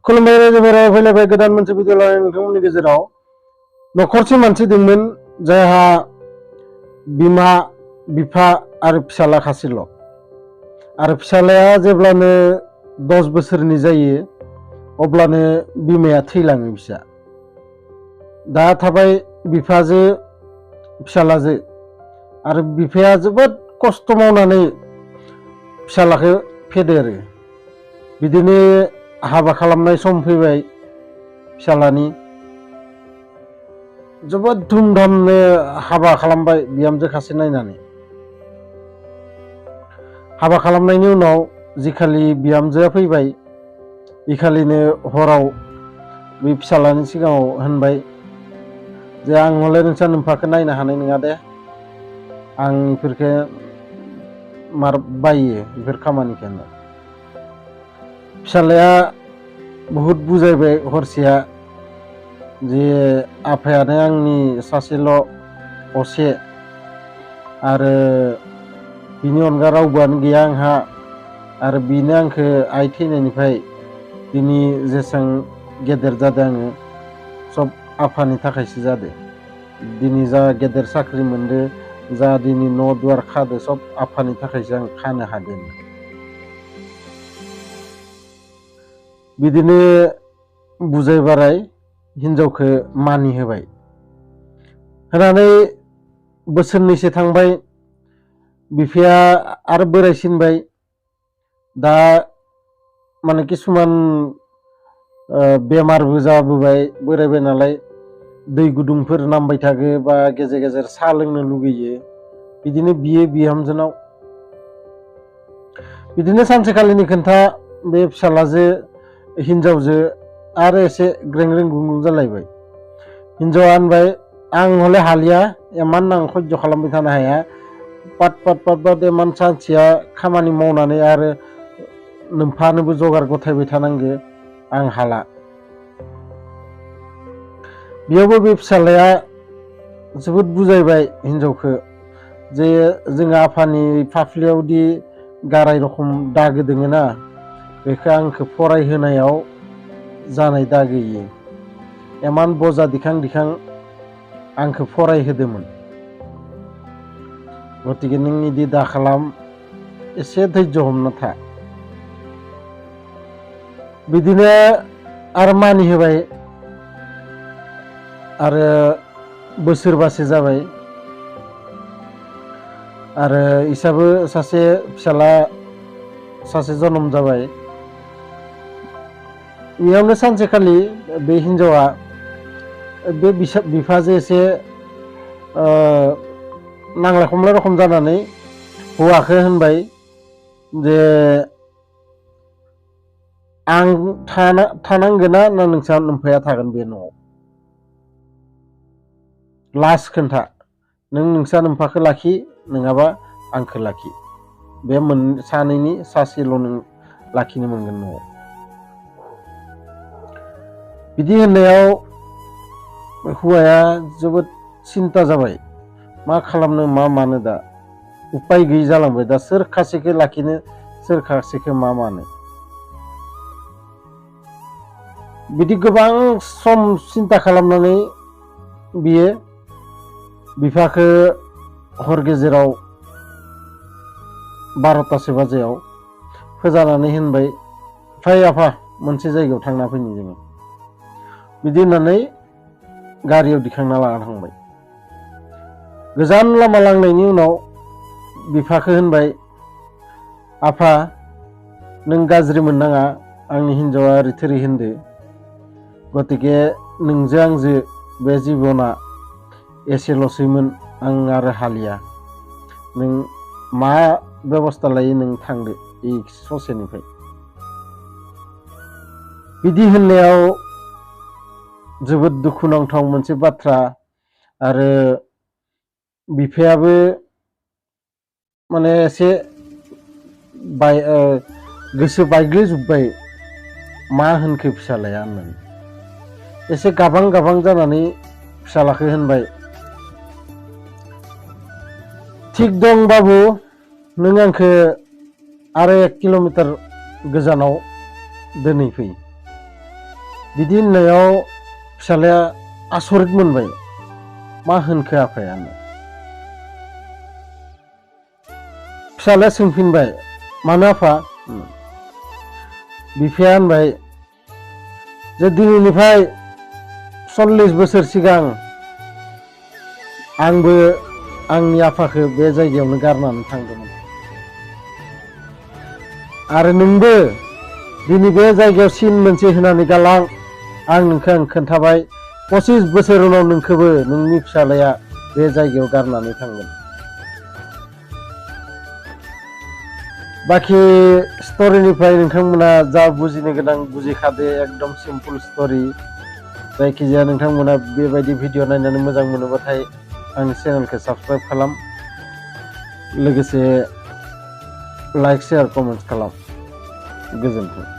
खुलुमबाय रायजोफोरा फैलायबाय गोदान मोनसे भिडिअ लानानै नोंथांमोननि गेजेराव न'खरसे मानसि दंमोन जायहा बिमा बिफा आरो फिसाला खासेल' आरो फिसालाया जेब्लानो 10 बोसोरनि जायो अब्लानो बिमाया थैलाङो फिसा दा थाबाय बिफाजो फिसालाजो आरो बिफाया जोबोद खस्थ' मावनानै फिसालाखौ फेदेरो बिदिनो हाबा खालामनाय सम फैबाय फिसालानि जोबोद धुमधामनो हाबा खालामबाय बिहामजो खासे नायनानै हाबा खालामनायनि उनाव जिखालि बिहामजोआ फैबाय इखालिनो हराव बे फिसालानि सिगाङाव होनबाय जे आं हले नोंसा नोम्फाखौ नायनो हानाय नङा दे आं इफोरखौ मार बायो इफोर खामानिखौ फिसालाया बहुत बुजायबाय हरसेया जे आफायानो आंनि सासेल' असे आरो बिनि अनगा रावबोआनो गैया आंहा आरो बिनो आंखौ आइ थैनायनिफ्राय दिनै जेसां गेदेर जादों आङो सब आफानि थाखायसो जादों दिनै जा गेदेर साख्रि मोनदो जा दिनै न' दुवार खादो सब आफानि थाखायसो आं खानो हादों बिदिनो बुजाय बाराय हिनजावखौ मानि होबाय होनानै बोसोरनैसो थांबाय बिफाया आरो बोरायसिनबाय दा माने किसुमान बेमारबो जाबोबाय बोरायबाय नालाय दै गुदुंफोर नांबाय थागो बा गेजेर गेजेर साहा लोंनो लुगैयो बिदिनो बियो बिहामजोनाव बिदिनो सानसेखालिनि खोन्था बे फिसालाजो हिनजावजो आरो एसे ग्रें गुंग्रुं जालायबाय हिनजावा होनबाय आं हले हालिया इमान आं सह्य खालामबाय थानो हाया पाट इमान सानसेया खामानि मावनानै आरो नोम्फानोबो जगार गथायबाय थानांगो आं हाला बेयावबो बे फिसालाया जोबोद बुजायबाय हिनजावखौ जे जोंहा आफानि फाफ्लियावदि गाराय रखम दागो दोङो ना बेखौ आंखौ फरायहोनायाव जानाय दागो इयो इमान बजा दिखां दिखां आंखौ फरायहोदोंमोन गतिके नों इदि दा खालाम एसे धैर्य हमना था बिदिनो आरो मानि होबाय आरो बोसोरबासो जाबाय आरो इसाबो सासे फिसाला सासे जन्म जाबाय बेयावनो सानसेखालि बे हिनजावा बे बिफाजों एसे नांलाय खमलाय रखम जानानै हौवाखौ होनबाय जे आं थानांगोना ना नोंसा नोम्फाया थागोन बे न'आव लास्ट खोन्था नों नोंसा नोम्फाखौ लाखि नङाबा आंखौ लाखि बे सानैनि सासेल' नों लाखिनो मोनगोन न'आव बिदि होननायाव हौवाया जोबोद सिन्था जाबाय मा खालामनो मा मानो दा उपाय गैयै जालांबाय दा सोर खासेखौ लाखिनो सोर खासेखौ मा मानो बिदि गोबां सम सिन्था खालामनानै बियो बिफाखौ हर गेजेराव 12तासो बाजियाव फोजानानै होनबाय फै आफा मोनसे जायगायाव थांना फैनि जोङो बिदि होननानै गारियाव दिखांना लाना थांबाय गोजान लामा लांनायनि उनाव बिफाखौ होनबाय आफा नों गाज्रि मोननाङा आंनि हिनजावा ओरै थोरै होनदो गतिके नोंजों आंजों बे जिबना एसेल'सैमोन आं आरो हालिया नों मा बेबस्था लायो नों थांदो ए ससेनिफ्राय बिदि होननायाव जोबोद दुखुनांथाव मोनसे बाथ्रा आरो बिफायाबो माने एसे गोसो बायग्लिजोब्बाय मा होनखो फिसालाया होननानै एसे गाबां जानानै फिसालाखौ होनबाय थिग दं बाबु नों आंखौ आरो 1 किल'मिटार गोजानाव दोनहैफै बिदि होननायाव फिसालाया आसरित मोनबाय। मा होनखो आफायानो? फिसालाया सोंफिनबाय, मानो आफा? बिफाया होनबाय जे दिनैनिफ्राय 40 बोसोर सिगां आंबो आंनि आफाखौ बे जायगायावनो गारनानै थांदोंमोन आरो नोंबो दिनै बे जायगायाव सिन मोनसे होनानै गालां। आं नोंखौ खोन्थाबाय 25 बोसोर उनाव नोंखौबो नोंनि फिसालाया बे जायगायाव गारनानै थांगोन। बाखि स्ट'रिनिफ्राय नोंथांमोना जा बुजिनो गोनां बुजिखादो। एकदम सिम्पोल स्ट'रि। जायखिजाया नोंथांमोना बेबायदि भिडिअ नायनानै मोजां मोनोबाथाय आंनि चेनेलखौ साबस्क्राइब खालाम, लोगोसे लाइक शेयार कमेन्ट खालाम। गोजोन्थों।